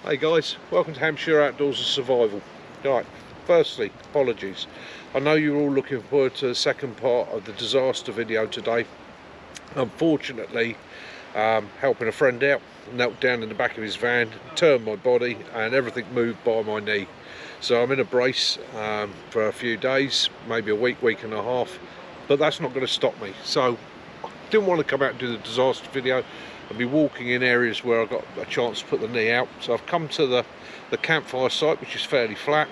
Hey guys, welcome to Hampshire Outdoors and Survival. Right, firstly, apologies. I know you're all looking forward to the second part of the disaster video today. Unfortunately, helping a friend out, knelt down in the back of his van, turned my body and everything moved by my knee. So I'm in a brace for a few days, maybe a week and a half, but that's not going to stop me. So I didn't want to come out and do the disaster video. I'll be walking in areas where I've got a chance to put the knee out. So I've come to the campfire site, which is fairly flat,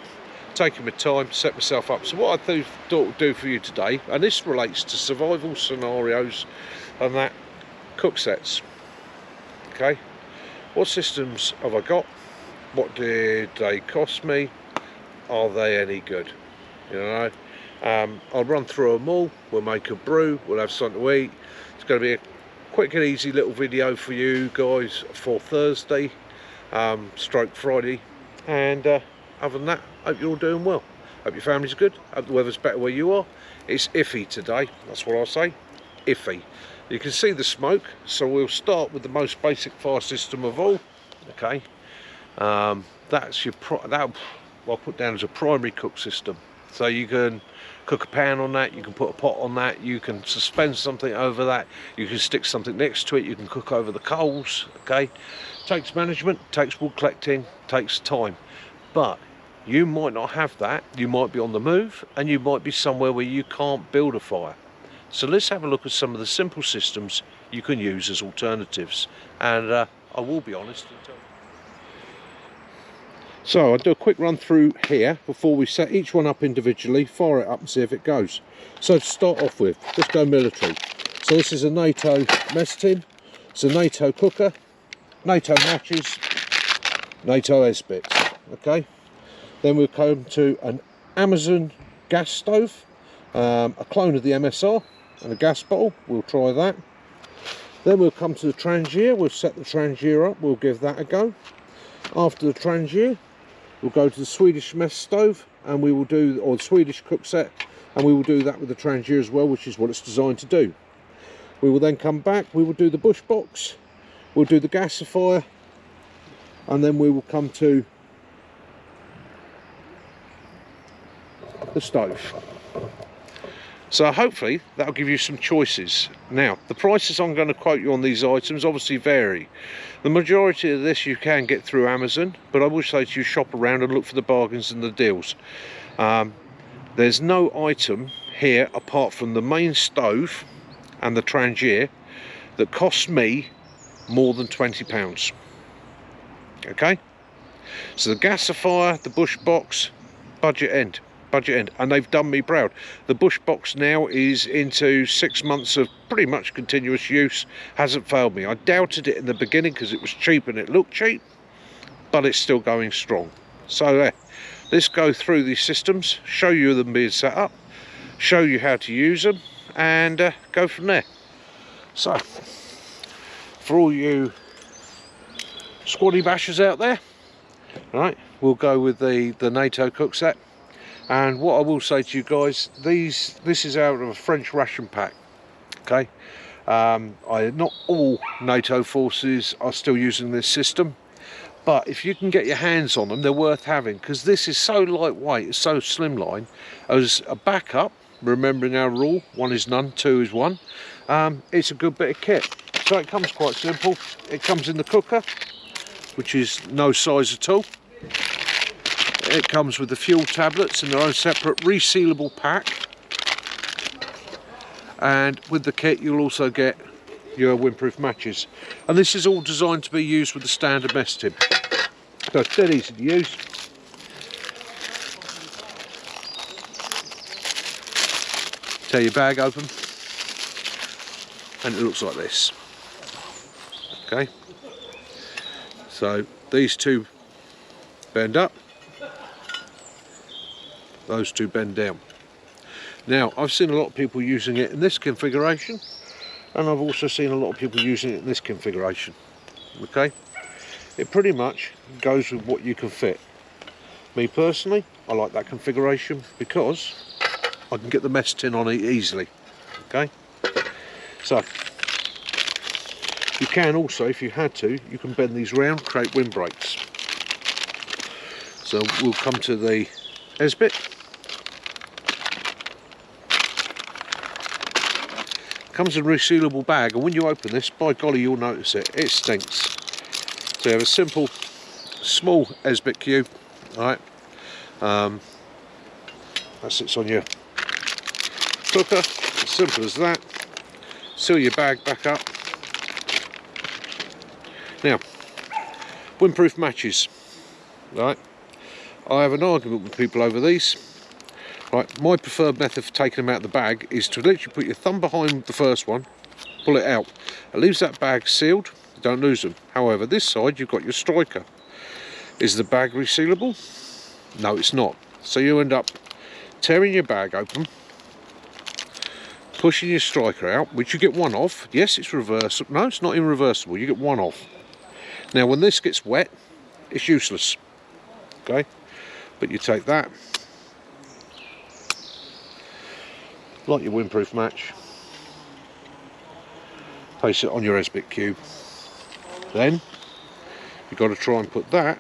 taking my time to set myself up. So what I thought I'd do for you today, and this relates to survival scenarios and that, cook sets. Okay, what systems have I got? What did they cost me? Are they any good? You know, I'll run through them all. We'll make a brew, we'll have something to eat. It's going to be a quick and easy little video for you guys for Thursday stroke Friday, and other than that, hope you're all doing well, hope your family's good, hope the weather's better where you are. It's iffy today, that's what I'll say, iffy. You can see the smoke, so we'll start with the most basic fire system of all. Okay, that's your I'll put down as a primary cook system. So you can cook a pan on that, you can put a pot on that, you can suspend something over that, you can stick something next to it, you can cook over the coals. Okay, takes management, takes wood collecting, takes time, but you might not have that. You might be on the move and you might be somewhere where you can't build a fire. So let's have a look at some of the simple systems you can use as alternatives, and I will be honest and tell you. So I'll do a quick run through here before we set each one up individually, fire it up and see if it goes. So to start off with, let's go military. So this is a NATO mess tin, it's a NATO cooker, NATO matches, NATO Esbits. Okay, then we'll come to an Amazon gas stove, a clone of the MSR and a gas bottle, we'll try that. Then we'll come to the Trangier, we'll set the Trangier up, we'll give that a go. After the Trangier, we'll go to the Swedish mess stove and we will do, or the Swedish cook set, and we will do that with the Trangier as well, which is what it's designed to do. We will then come back, we will do the bush box, we'll do the gasifier, and then we will come to the stove. So hopefully that'll give you some choices. Now, the prices I'm going to quote you on these items obviously vary. The majority of this you can get through Amazon, but I will say to you, shop around and look for the bargains and the deals. There's no item here apart from the main stove and the Trangier that costs me more than £20. Okay, so the gasifier, the bush box, budget end, and they've done me proud. The bush box now is into 6 months of pretty much continuous use, hasn't failed me. I doubted it in the beginning because it was cheap and it looked cheap, but it's still going strong. So let's go through these systems, show you them being set up, show you how to use them, and go from there. So for all you squaddy bashers out there, right, we'll go with the NATO cook set. And what I will say to you guys, this is out of a French ration pack. Okay, not all NATO forces are still using this system, but if you can get your hands on them, they're worth having, because this is so lightweight, it's so slimline. As a backup, remembering our rule, 1 is none, 2 is 1, it's a good bit of kit. So it comes quite simple. It comes in the cooker, which is no size at all. It comes with the fuel tablets in their own separate resealable pack, and with the kit you'll also get your windproof matches, and this is all designed to be used with the standard mess tin. So it's dead easy to use. Tear your bag open and it looks like this. Okay, so these two bend up, those two bend down. Now, I've seen a lot of people using it in this configuration, and I've also seen a lot of people using it in this configuration. Okay, it pretty much goes with what you can fit. Me personally, I like that configuration because I can get the mess tin on it easily. Okay, so you can also, if you had to, you can bend these round, create windbreaks. So we'll come to the Esbit. Comes in a resealable bag, and when you open this, by golly, you'll notice it. It stinks. So you have a simple, small Esbit cube, right? That sits on your cooker. As simple as that. Seal your bag back up. Now, windproof matches, right? I have an argument with people over these. Right, my preferred method for taking them out of the bag is to literally put your thumb behind the first one, pull it out. It leaves that bag sealed, you don't lose them. However, this side you've got your striker. Is the bag resealable? No, it's not. So you end up tearing your bag open, pushing your striker out, which you get one off. Yes, it's reversible. No, it's not even reversible. You get one off. Now, when this gets wet, it's useless. Okay, but you take that, like your windproof match, place it on your Esbit cube. Then you've got to try and put that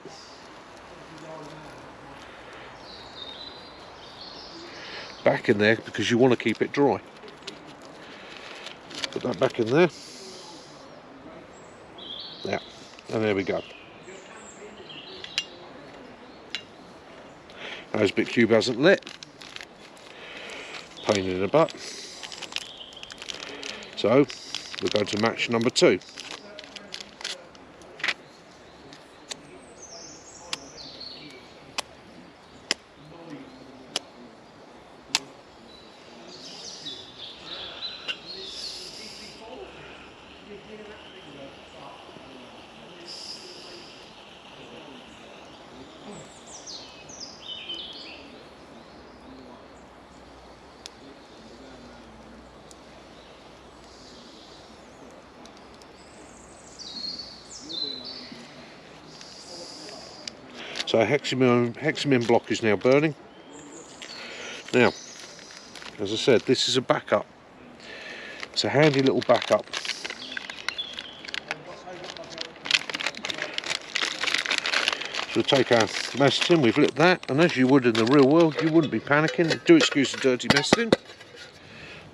back in there because you want to keep it dry. Put that back in there. Yeah, and there we go. Esbit cube hasn't lit. Pain in the butt. So we'll go to match number 2. So hexamin block is now burning. Now, as I said, this is a backup. It's a handy little backup. So we'll take our mess tin, we've lit that, and as you would in the real world, you wouldn't be panicking. Do excuse the dirty mess tin.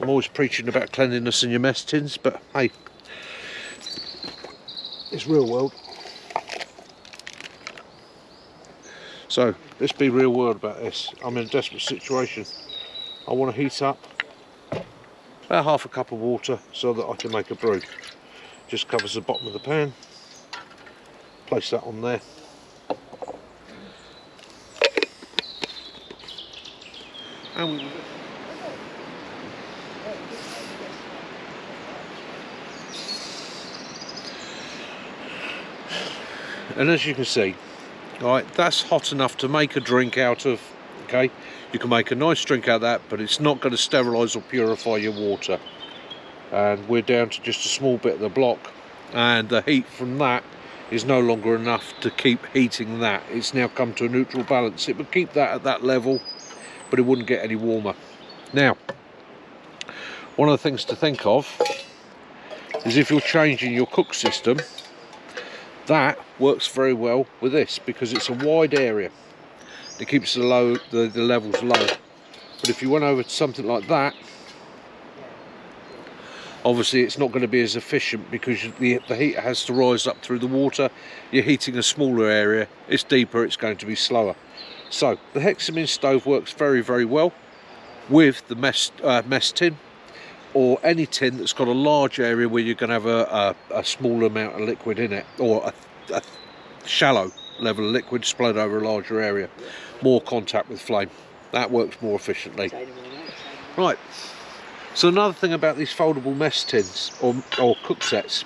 I'm always preaching about cleanliness in your mess tins, but hey, it's real world. So let's be real world about this. I'm in a desperate situation. I want to heat up about half a cup of water so that I can make a brew. Just covers the bottom of the pan. Place that on there. And as you can see, right, that's hot enough to make a drink out of. Okay, you can make a nice drink out of that, but it's not going to sterilise or purify your water. And we're down to just a small bit of the block, and the heat from that is no longer enough to keep heating that. It's now come to a neutral balance. It would keep that at that level, but it wouldn't get any warmer. Now, one of the things to think of is if you're changing your cook system, that works very well with this because it's a wide area. It keeps the levels low. But if you went over to something like that, obviously it's not going to be as efficient because the heat has to rise up through the water. You're heating a smaller area, it's deeper, it's going to be slower. So the hexamin stove works very, very well with the mess tin, or any tin that's got a large area where you're going to have a small amount of liquid in it, or a shallow level of liquid spread over a larger area. More contact with flame. That works more efficiently. Right, so another thing about these foldable mess tins or cook sets,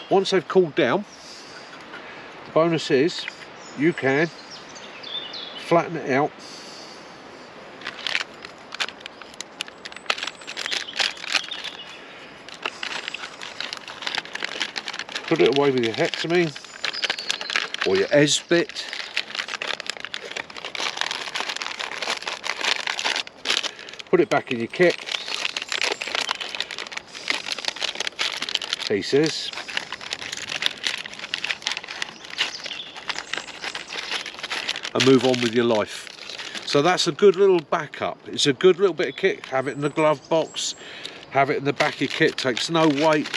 once they've cooled down, the bonus is you can flatten it out, put it away with your hexamin or your Esbit, put it back in your kit, pieces, and move on with your life. So that's a good little backup. It's a good little bit of kit. Have it in the glove box, have it in the back of your kit. Takes no weight,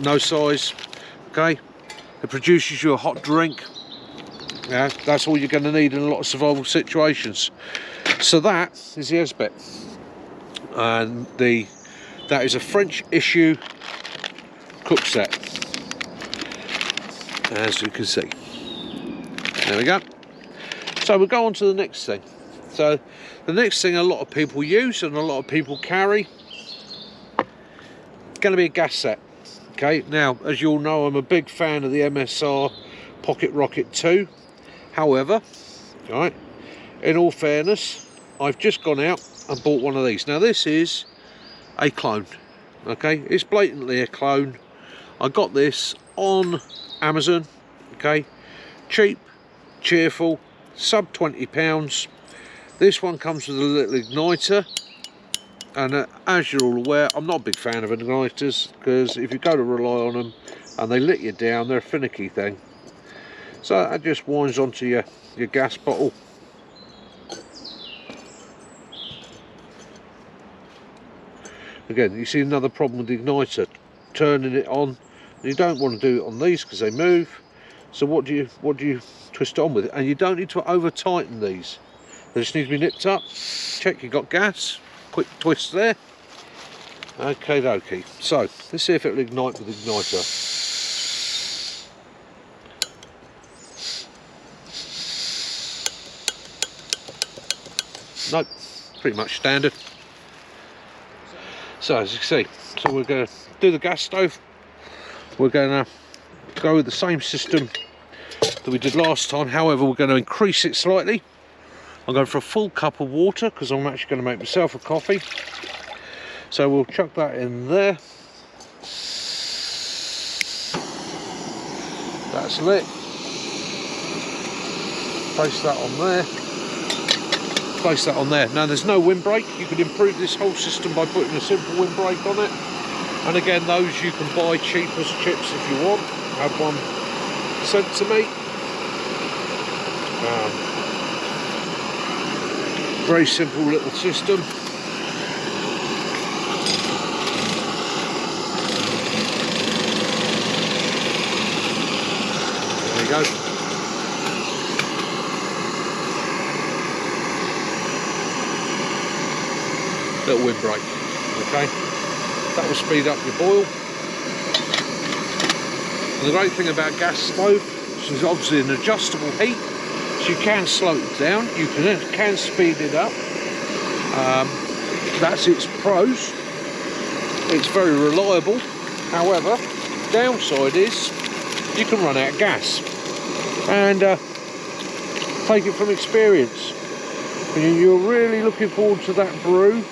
no size. Okay, it produces you a hot drink. Yeah, that's all you're going to need in a lot of survival situations. So that is the Esbit, and that is a French issue cook set, as you can see. There we go. So we'll go on to the next thing. So the next thing a lot of people use and a lot of people carry, going to be a gas set. Okay, now as you all know, I'm a big fan of the MSR Pocket Rocket 2. However, right, in all fairness, I've just gone out and bought one of these. Now this is a clone. Okay, it's blatantly a clone. I got this on Amazon. Okay, cheap, cheerful, sub £20. This one comes with a little igniter, and as you're all aware, I'm not a big fan of igniters, because if you go to rely on them and they lit you down, they're a finicky thing. So that just winds onto your gas bottle. Again, you see another problem with the igniter, turning it on. You don't want to do it on these because they move. So what do you twist on with it? And you don't need to over tighten these. They just need to be nipped up. Check you got gas. Quick twist there. Okay, dokie. So let's see if it'll ignite with the igniter. Nope, pretty much standard. So as you can see, so we're going to do the gas stove. We're going to go with the same system that we did last time. However, we're going to increase it slightly. I'm going for a full cup of water because I'm actually going to make myself a coffee. So we'll chuck that in there. That's lit. Place that on there. Place that on there. Now there's no windbreak. You could improve this whole system by putting a simple windbreak on it. And again, those you can buy cheap as chips if you want. I had one sent to me. Very simple little system. There you go. Little windbreak. Okay. That will speed up your boil. And the great thing about gas stove is obviously an adjustable heat, so you can slow it down, you can speed it up. That's its pros. It's very reliable. However, downside is you can run out of gas. And take it from experience. When you're really looking forward to that brew,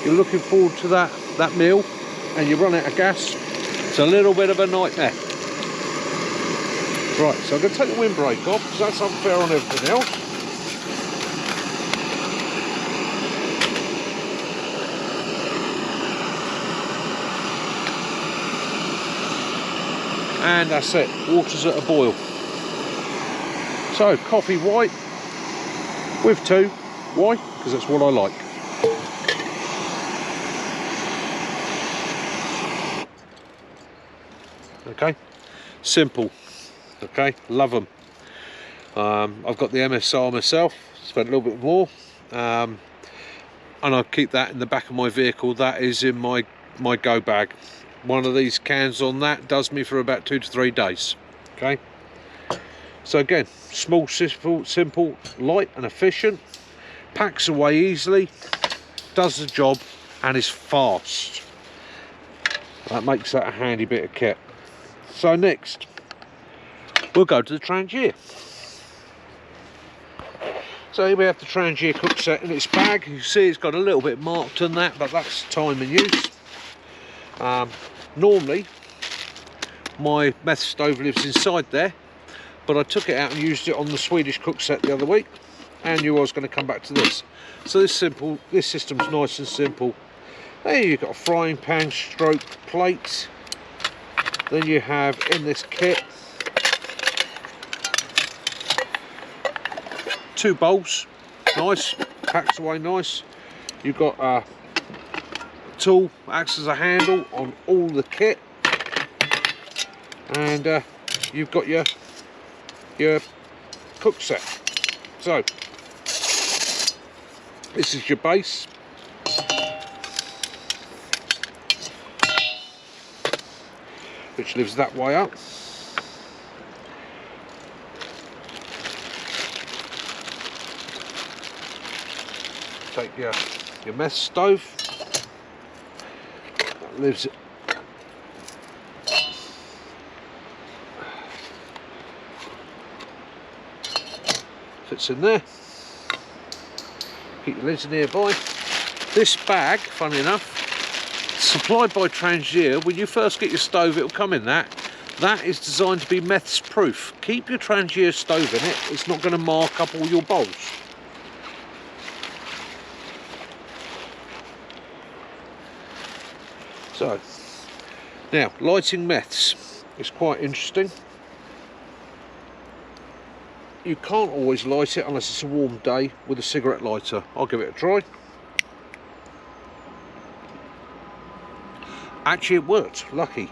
you're looking forward to that meal, and you run out of gas, it's a little bit of a nightmare. Right, so I'm going to take the windbreak off because that's unfair on everything else. And that's it, water's at a boil. So coffee white with 2. Why? Because that's what I like. Okay, simple. Okay, love them. I've got the MSR myself, spent a little bit more, and I keep that in the back of my vehicle. That is in my go bag. One of these cans on that does me for about 2 to 3 days. Okay, so again, small, simple, light and efficient, packs away easily, does the job, and is fast. That makes that a handy bit of kit. So next, we'll go to the Trangier. So here we have the Trangier cook set in its bag. You see it's got a little bit marked on that, but that's time and use. Normally, my meth stove lives inside there, but I took it out and used it on the Swedish cook set the other week, and knew I was going to come back to this. So this system's nice and simple. There you've got a frying pan stroke plate. Then you have in this kit 2 bowls, nice, packs away nice. You've got a tool, acts as a handle on all the kit, and you've got your cook set. So this is your base. Which lives that way up. Take your mess stove. That lives fits in there. Keep your lids nearby. This bag, funny enough, supplied by Trangier. When you first get your stove, it'll come in that. That is designed to be meths proof. Keep your Trangier stove in it. It's not going to mark up all your bowls. So, now lighting meths is quite interesting. You can't always light it unless it's a warm day with a cigarette lighter. I'll give it a try. Actually it worked, lucky.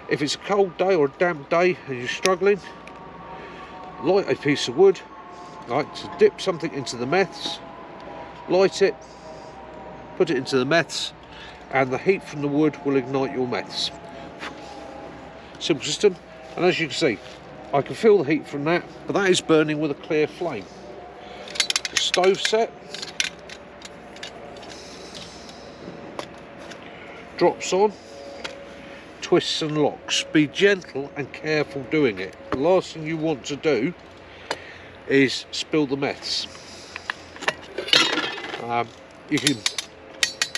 If it's a cold day or a damp day and you're struggling, light a piece of wood, like to dip something into the meths, light it, put it into the meths, and the heat from the wood will ignite your meths. Simple system, and as you can see, I can feel the heat from that, but that is burning with a clear flame. The stove set drops on, twists and locks. Be gentle and careful doing it. The last thing you want to do is spill the meths. You can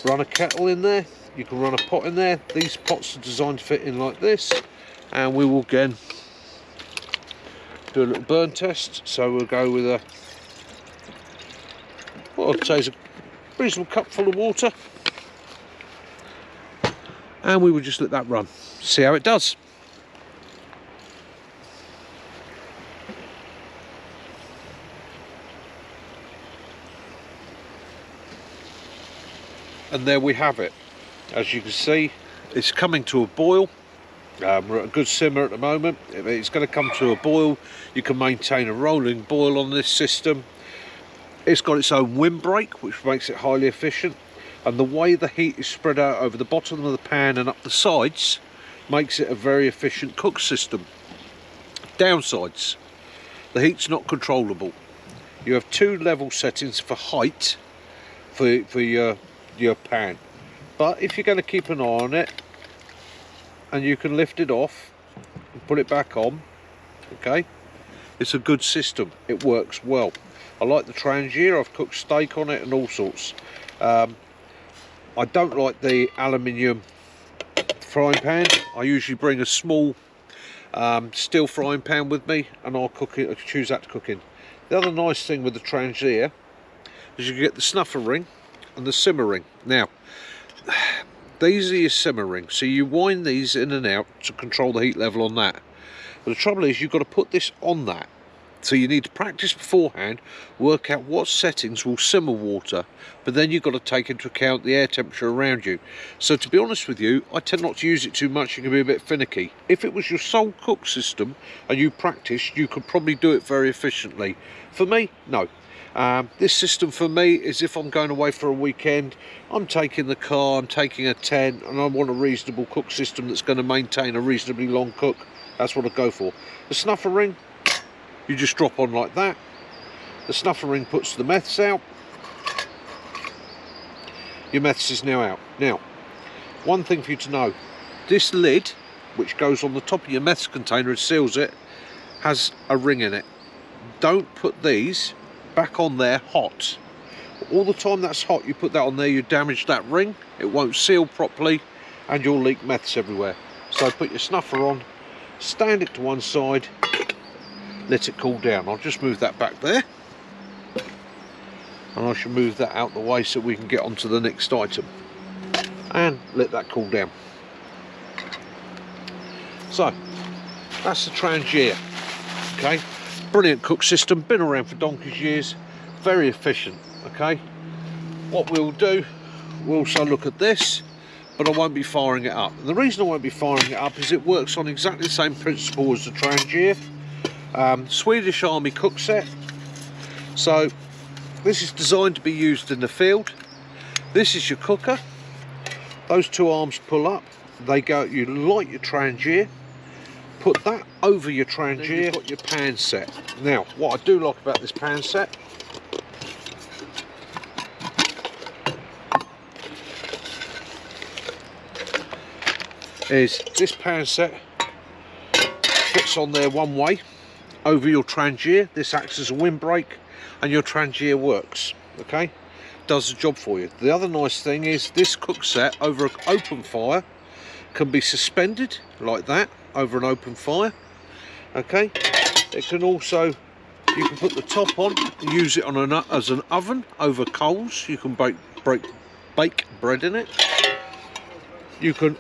run a kettle in there, you can run a pot in there. These pots are designed to fit in like this, and we will again do a little burn test. So we'll go with what I'd say is a reasonable cup full of water, and we will just let that run, see how it does. And there we have it. As you can see, it's coming to a boil. We're at a good simmer at the moment. If it's going to come to a boil, you can maintain a rolling boil on this system. It's got its own windbreak, which makes it highly efficient, and the way the heat is spread out over the bottom of the pan and up the sides makes it a very efficient cook system. Downsides: the heat's not controllable. You have 2 level settings for height for your pan, but if you're going to keep an eye on it, and you can lift it off and put it back on, okay, it's a good system. It works well. I like the Trangier. I've cooked steak on it and all sorts. I don't like the aluminium frying pan. I usually bring a small steel frying pan with me, and I'll cook it. I choose that to cook in. The other nice thing with the Trangier is you get the snuffer ring and the simmer ring. Now, these are your simmer rings, so you wind these in and out to control the heat level on that. But the trouble is, you've got to put this on that, so you need to practice beforehand, work out what settings will simmer water, but then you've got to take into account the air temperature around you. So to be honest with you, I tend not to use it too much. It can be a bit finicky. If it was your sole cook system and you practiced, you could probably do it very efficiently. For me, no. This system for me is if I'm going away for a weekend, I'm taking the car, I'm taking a tent, and I want a reasonable cook system that's going to maintain a reasonably long cook. That's what I go for. The snuffer ring, you just drop on like that. The snuffer ring puts the meths out. Your meths is now out. Now, one thing for you to know, this lid, which goes on the top of your meths container and seals it, has a ring in it. Don't put these back on there hot. All the time that's hot, you put that on there, you damage that ring, it won't seal properly, and you'll leak meths everywhere. So put your snuffer on, stand it to one side, let it cool down. I'll just move that back there, and I shall move that out the way so we can get on to the next item, and let that cool down. So that's the Trangier. Okay, brilliant cook system, been around for donkey's years. very efficient. Okay, what we'll do, we'll also look at this, but I won't be firing it up. And the reason I won't be firing it up is it works on exactly the same principle as the Trangia, Swedish Army cook set. So this is designed to be used in the field. This is your cooker. Those two arms pull up, they go, you light your Trangia, put that over your Trangia, you've got your pan set. Now what I do like about this pan set is this pan set fits on there one way over your Trangia. This acts as a windbreak and your Trangia works. Okay, does the job for you. The other nice thing is this cook set over an open fire can be suspended like that over an open fire. Okay, it can also, you can put the top on, use it on as an oven over coals. You can bake bread in it. You can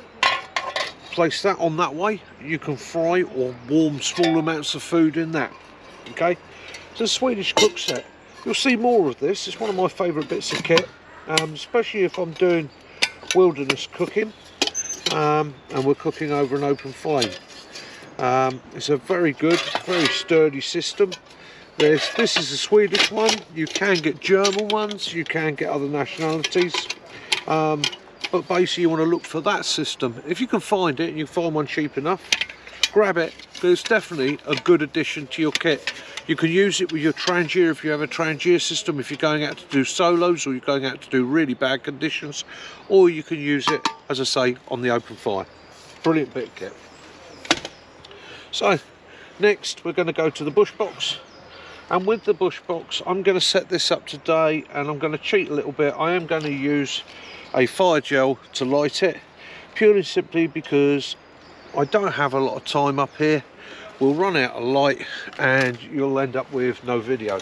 place that on that way. You can fry or warm small amounts of food in that. Okay, it's a Swedish cook set. You'll see more of this. It's one of my favourite bits of kit, especially if I'm doing wilderness cooking and we're cooking over an open flame. It's a very good, very sturdy system. This is a Swedish one. You can get German ones, you can get other nationalities, but basically you want to look for that system. If you can find it and you find one cheap enough, grab it, because it's definitely a good addition to your kit. You can use it with your Trangia if you have a Trangia system, if you're going out to do solos or you're going out to do really bad conditions, or you can use it, as I say, on the open fire. Brilliant bit of kit. So next we're going to go to the bush box, and with the bush box I'm going to set this up today, and I'm going to cheat a little bit. I am going to use a fire gel to light it, purely simply because I don't have a lot of time up here. We'll run out of light and you'll end up with no video.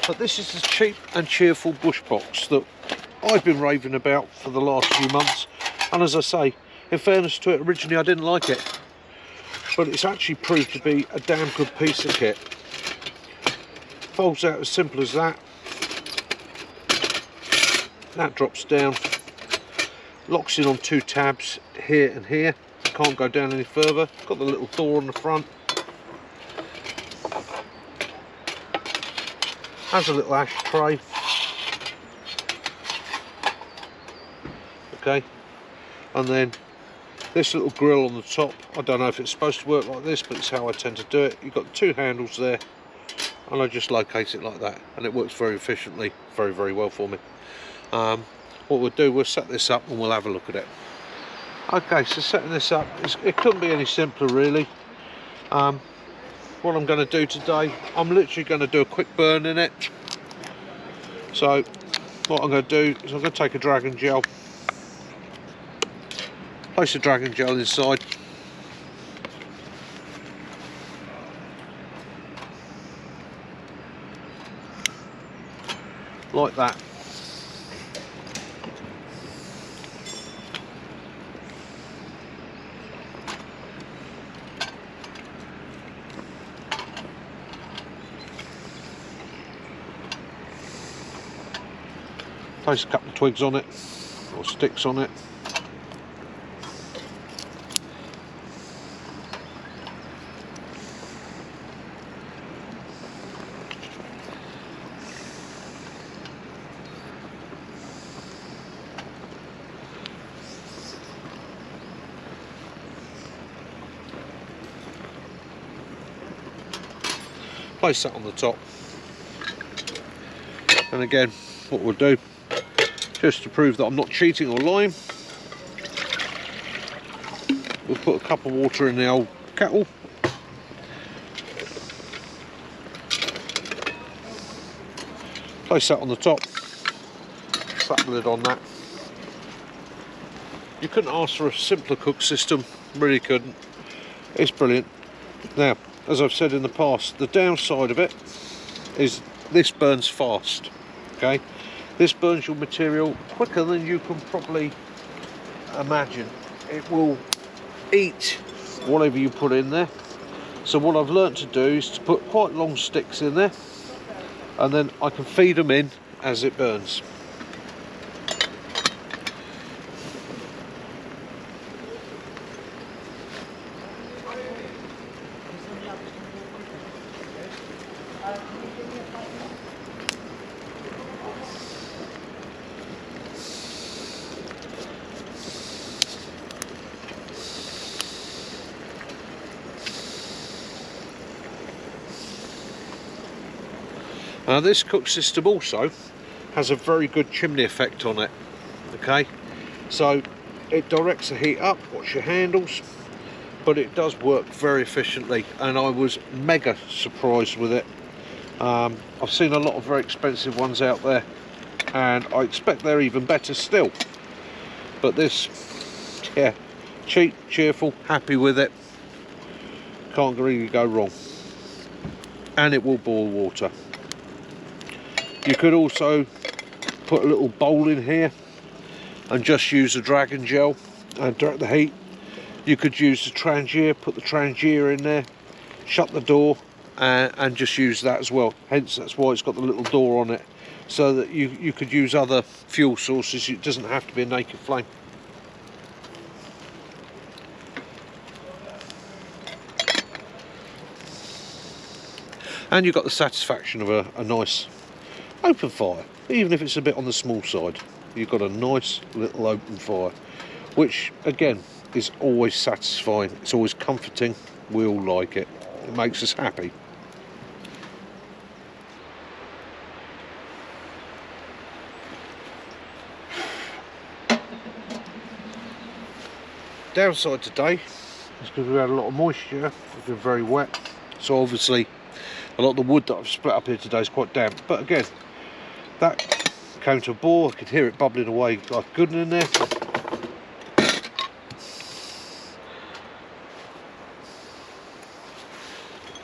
But this is the cheap and cheerful bush box that I've been raving about for the last few months, and as I say, in fairness to it, originally I didn't like it, but it's actually proved to be a damn good piece of kit. Folds out as simple as that. That drops down, locks in on two tabs here and here. Can't go down any further. Got the little door on the front. Has a little ashtray. Okay, and then this little grill on the top. I don't know if it's supposed to work like this, but it's how I tend to do it. You've got two handles there, and I just locate it like that, and it works very efficiently, very, very well for me. What we'll do, we'll set this up and we'll have a look at it. Okay, so setting this up, it couldn't be any simpler really. What I'm going to do today, I'm literally going to do a quick burn in it. So what I'm going to do is I'm going to take a Dragon Gel, place a Dragon Gel inside, like that. Place a couple of twigs on it, or sticks on it. Place that on the top. And again, what we'll do, just to prove that I'm not cheating or lying, we'll put a cup of water in the old kettle. Place that on the top. Slap the lid on that. You couldn't ask for a simpler cook system, really couldn't. It's brilliant. Now, as I've said in the past, the downside of it is this burns fast. Okay, this burns your material quicker than you can probably imagine. It will eat whatever you put in there. So what I've learnt to do is to put quite long sticks in there, and then I can feed them in as it burns. Now this cook system also has a very good chimney effect on it, okay, so it directs the heat up, watch your handles, but it does work very efficiently, and I was mega surprised with it. I've seen a lot of very expensive ones out there, and I expect they're even better still, but this, yeah, cheap, cheerful, happy with it, can't really go wrong, and it will boil water. You could also put a little bowl in here and just use the Dragon Gel and direct the heat. You could use the Trangier, put the Trangier in there, shut the door, and just use that as well. Hence that's why it's got the little door on it, so that you could use other fuel sources. It doesn't have to be a naked flame. And you've got the satisfaction of a nice open fire, even if it's a bit on the small side. You've got a nice little open fire, which again is always satisfying. It's always comforting. We all like it. It makes us happy. Downside today is because we had a lot of moisture. It's been very wet, so obviously a lot of the wood that I've split up here today is quite damp, but again, that came to a boil. I could hear it bubbling away like good in there.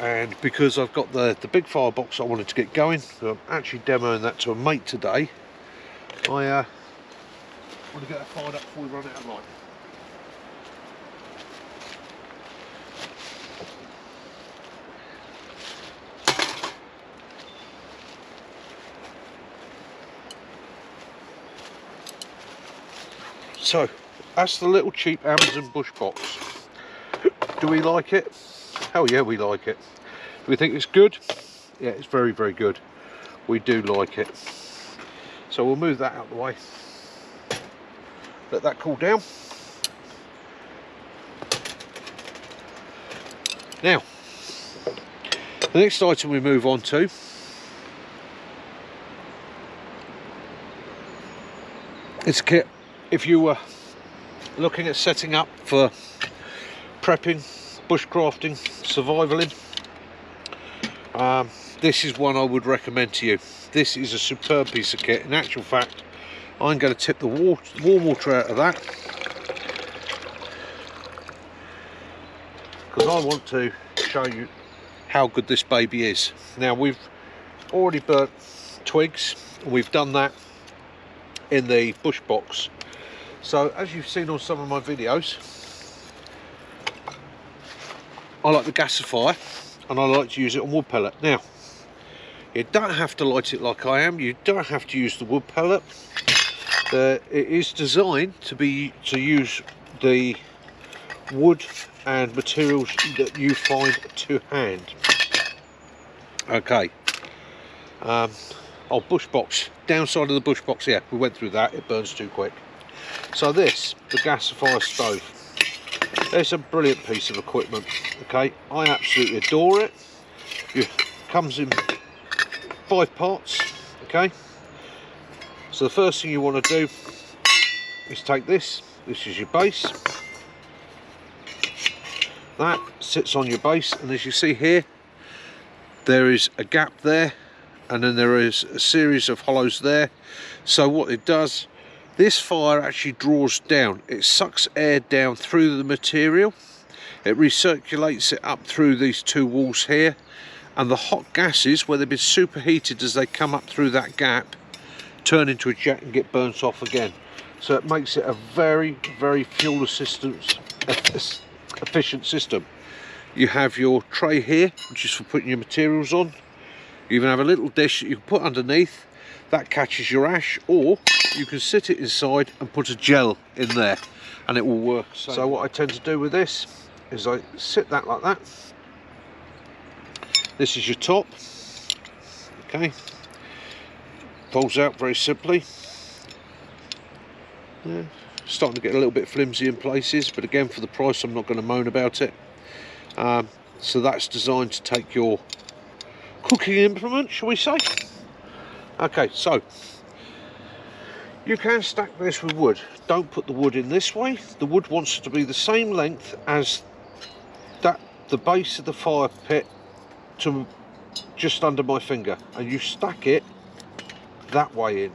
And because I've got the big firebox I wanted to get going, so I'm actually demoing that to a mate today, I want to get that fired up before we run out of light. So, that's the little cheap Amazon bush box. Do we like it? Hell yeah, we like it. Do we think it's good? Yeah, it's very, very good. We do like it. So we'll move that out of the way. Let that cool down. Now, the next item we move on to is a kit. If you were looking at setting up for prepping, bushcrafting, survivaling, this is one I would recommend to you. This is a superb piece of kit. In actual fact, I'm going to tip the warm water out of that, because I want to show you how good this baby is. Now, we've already burnt twigs, and we've done that in the bush box. So as you've seen on some of my videos, I like the gasifier, and I like to use it on wood pellet. Now, you don't have to light it like I am. You don't have to use the wood pellet. It is designed to use the wood and materials that you find to hand. Okay. Bush box. Downside of the bush box, yeah, we went through that. It burns too quick. So this, the gasifier stove, it's a brilliant piece of equipment. Okay, I absolutely adore it. It comes in 5 parts. Okay, so the first thing you want to do is take this. This is your base. That sits on your base, and as you see here, there is a gap there, and then there is a series of hollows there. So what it does, this fire actually draws down. It sucks air down through the material. It recirculates it up through these 2 walls here, and the hot gases, where they've been superheated as they come up through that gap, turn into a jet and get burnt off again. So it makes it a very, very fuel efficient system. You have your tray here, which is for putting your materials on. You even have a little dish that you can put underneath that catches your ash, or you can sit it inside and put a gel in there and it will work. So what I tend to do with this is I sit that like that. This is your top, okay, folds out very simply. Yeah. Starting to get a little bit flimsy in places, but again, for the price I'm not going to moan about it. So that's designed to take your cooking implement, shall we say. Okay, so you can stack this with wood. Don't put the wood in this way. The wood wants to be the same length as the base of the fire pit to just under my finger, and you stack it that way in.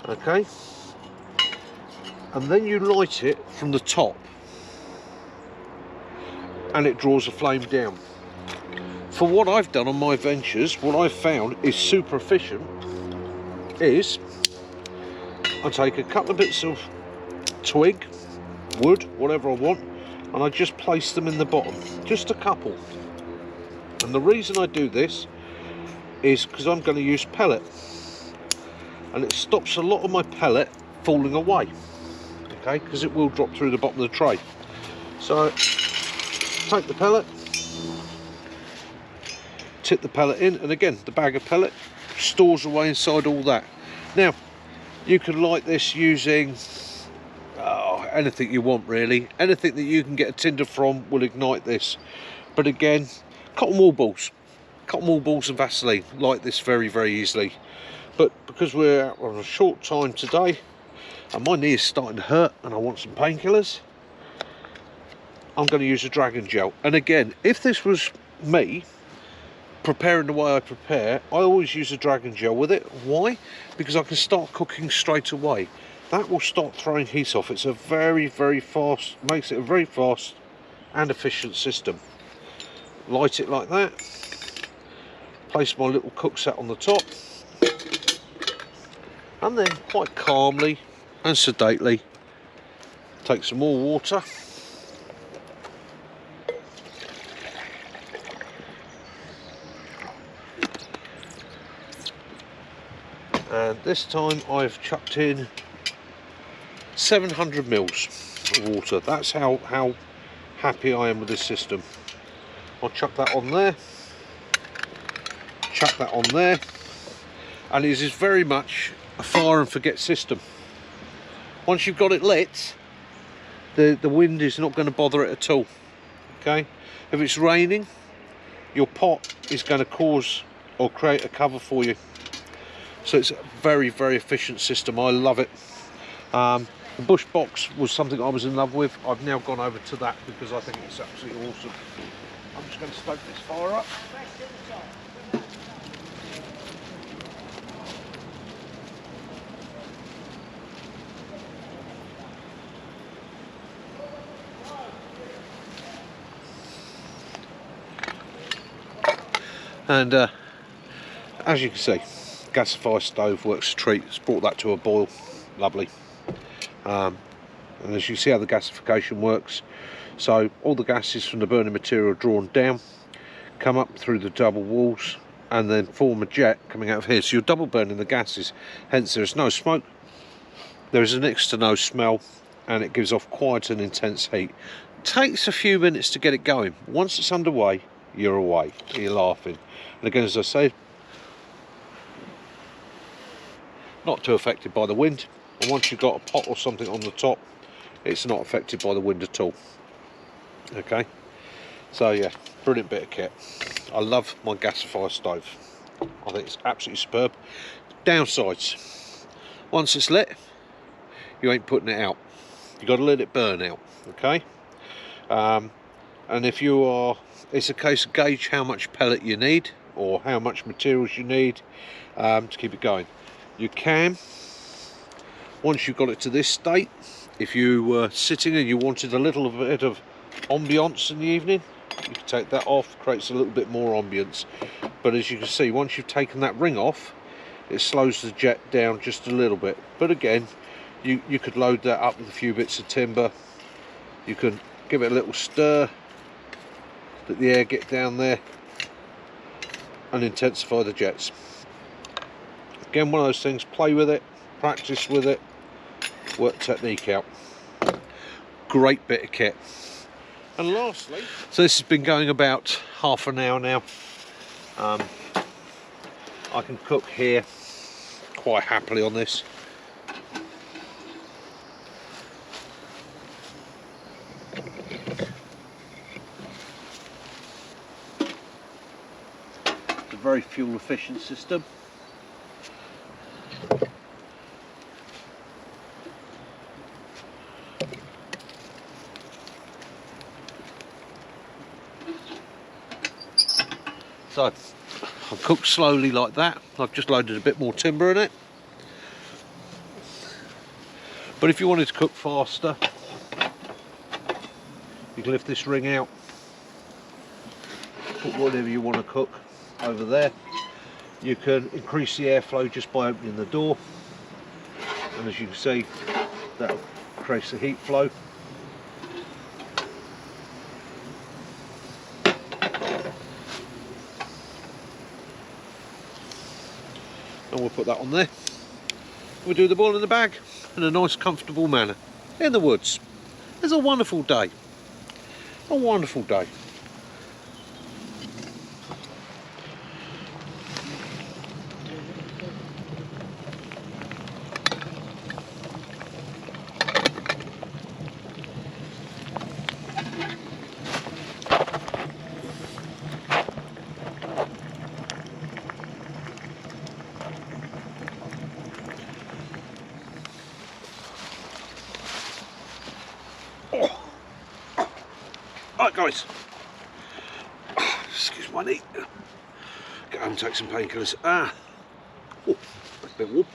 Okay, and then you light it from the top and it draws a flame down. For what I've done on my ventures, what I've found is super efficient is I take a couple of bits of twig, wood, whatever I want, and I just place them in the bottom, just a couple. And the reason I do this is because I'm going to use pellet, and it stops a lot of my pellet falling away, okay, because it will drop through the bottom of the tray. So take the pellet, tip the pellet in, and again the bag of pellet stores away inside all that. Now you can light this using anything you want really. Anything that you can get a tinder from will ignite this, but again, cotton wool balls and Vaseline light this very, very easily. But because we're out on a short time today and my knee is starting to hurt and I want some painkillers, I'm going to use a dragon gel. And again, if this was me preparing the way I prepare, I always use a dragon gel with it. Why? Because I can start cooking straight away. That will start throwing heat off. It's a very, very fast, makes it a very fast and efficient system. Light it like that, place my little cook set on the top, and then quite calmly and sedately take some more water, and this time I've chucked in 700 mils of water. That's how happy I am with this system. I'll chuck that on there, chuck that on there, and it is very much a fire and forget system. Once you've got it lit, the wind is not going to bother it at all. Okay, if it's raining, your pot is going to cause or create a cover for you. So it's a very, very efficient system. I love it. The Bush box was something I was in love with. I've now gone over to that because I think it's absolutely awesome. I'm just going to stoke this fire up. And as you can see, gasifier stove works a treat. It's brought that to a boil. Lovely. And as you see how the gasification works, so all the gases from the burning material are drawn down, come up through the double walls, and then form a jet coming out of here. So you're double burning the gases, hence there is no smoke, there is next to no smell, and it gives off quite an intense heat. Takes a few minutes to get it going. Once it's underway, you're away, you're laughing. And again, as I said, not too affected by the wind, and once you've got a pot or something on the top, it's not affected by the wind at all. Okay, so yeah, brilliant bit of kit. I love my gasifier stove. I think it's absolutely superb. Downsides: once it's lit, you ain't putting it out. You got to let it burn out. Okay, and if you are, it's a case of gauge how much pellet you need or how much materials you need to keep it going. You can, once you've got it to this state, if you were sitting and you wanted a little bit of ambience in the evening, you can take that off, creates a little bit more ambience. But as you can see, once you've taken that ring off, it slows the jet down just a little bit. But again, you could load that up with a few bits of timber. You can give it a little stir, let the air get down there, and intensify the jets. Again, one of those things, play with it, practice with it, work technique out. Great bit of kit. And lastly, so this has been going about half an hour now. I can cook here quite happily on this. It's a very fuel efficient system. So I'll cook slowly like that. I've just loaded a bit more timber in it. But if you wanted to cook faster, you can lift this ring out, put whatever you want to cook over there. You can increase the airflow just by opening the door, and as you can see, that creates the heat flow. And we'll put that on there. We'll do the boil in the bag in a nice comfortable manner in the woods. It's a wonderful day. A wonderful day. Right guys, excuse my knee, get home and take some painkillers. Oh, that's a bit warm.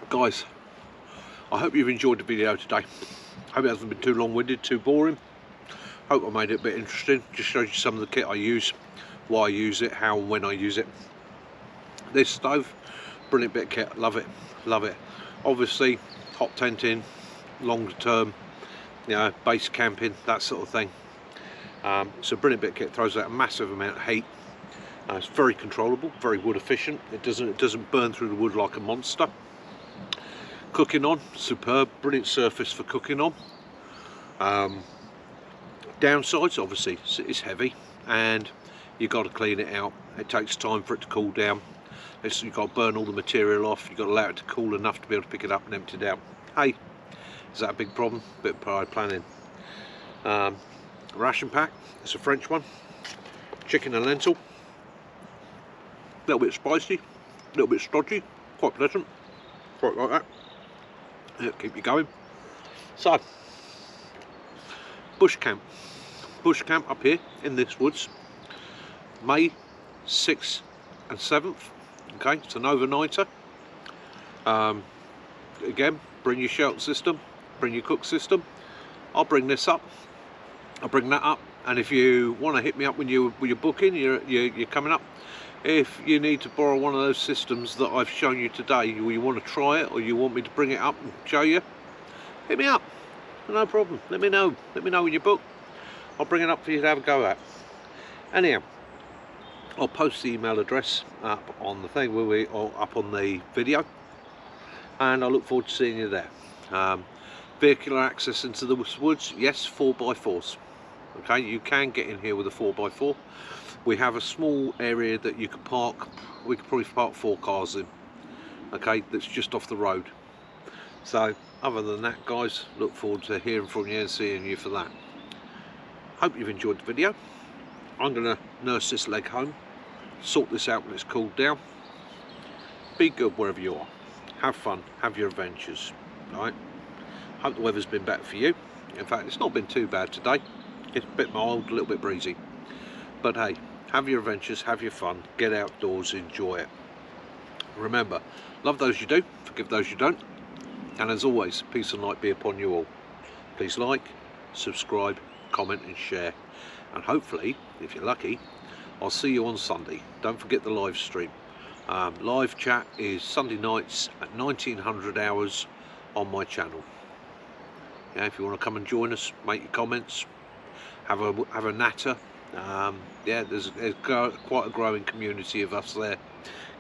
Guys, I hope you've enjoyed the video today. Hope it hasn't been too long-winded, too boring. Hope I made it a bit interesting. Just showed you some of the kit I use, why I use it, how and when I use it. This stove, brilliant bit of kit, love it, love it. Obviously, hot tenting, longer term, you know, base camping, that sort of thing. It's a brilliant bit of kit, throws out a massive amount of heat. It's very controllable, very wood efficient. It doesn't burn through the wood like a monster. Cooking on, superb, brilliant surface for cooking on. Downsides, obviously, it's heavy and you've got to clean it out. It takes time for it to cool down. You've got to burn all the material off. You've got to allow it to cool enough to be able to pick it up and empty it out. Hey, is that a big problem? Bit of prior planning. Ration pack, it's a French one. Chicken and lentil. A little bit spicy, a little bit stodgy, quite pleasant. Quite like that. It'll keep you going. So, bush camp. Bush camp up here in this woods. May 6th and 7th. Okay, it's an overnighter. Again, bring your shelter system, bring your cook system. I'll bring this up, I'll bring that up, and if you want to hit me up when you're booking, you're coming up, if you need to borrow one of those systems that I've shown you today, or you want to try it, or you want me to bring it up and show you, hit me up, no problem. Let me know when you book. I'll bring it up for you to have a go at. Anyhow, I'll post the email address up on the thing, or up on the video, and I look forward to seeing you there. Vehicular access into the woods, yes, 4x4s. Okay, you can get in here with a 4x4. We have a small area that you can park. We could probably park 4 cars in. Okay, that's just off the road. So other than that, guys, look forward to hearing from you and seeing you for that. Hope you've enjoyed the video. I'm going to nurse this leg home, sort this out when it's cooled down. Be good wherever you are. Have fun, have your adventures. Right? Hope the weather's been better for you. In fact, it's not been too bad today. It's a bit mild, a little bit breezy. But hey, have your adventures, have your fun, get outdoors, enjoy it. Remember, love those you do, forgive those you don't. And as always, peace and light be upon you all. Please like, subscribe, comment and share. And hopefully, if you're lucky, I'll see you on Sunday. Don't forget the live stream. Live chat is Sunday nights at 1900 hours on my channel. Yeah, if you want to come and join us, make your comments, have a natter, Yeah, there's quite a growing community of us there.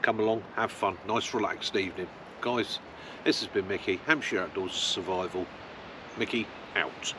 Come along, have fun, nice relaxed evening. Guys, this has been Mickey, Hampshire Outdoors Survival. Mickey out.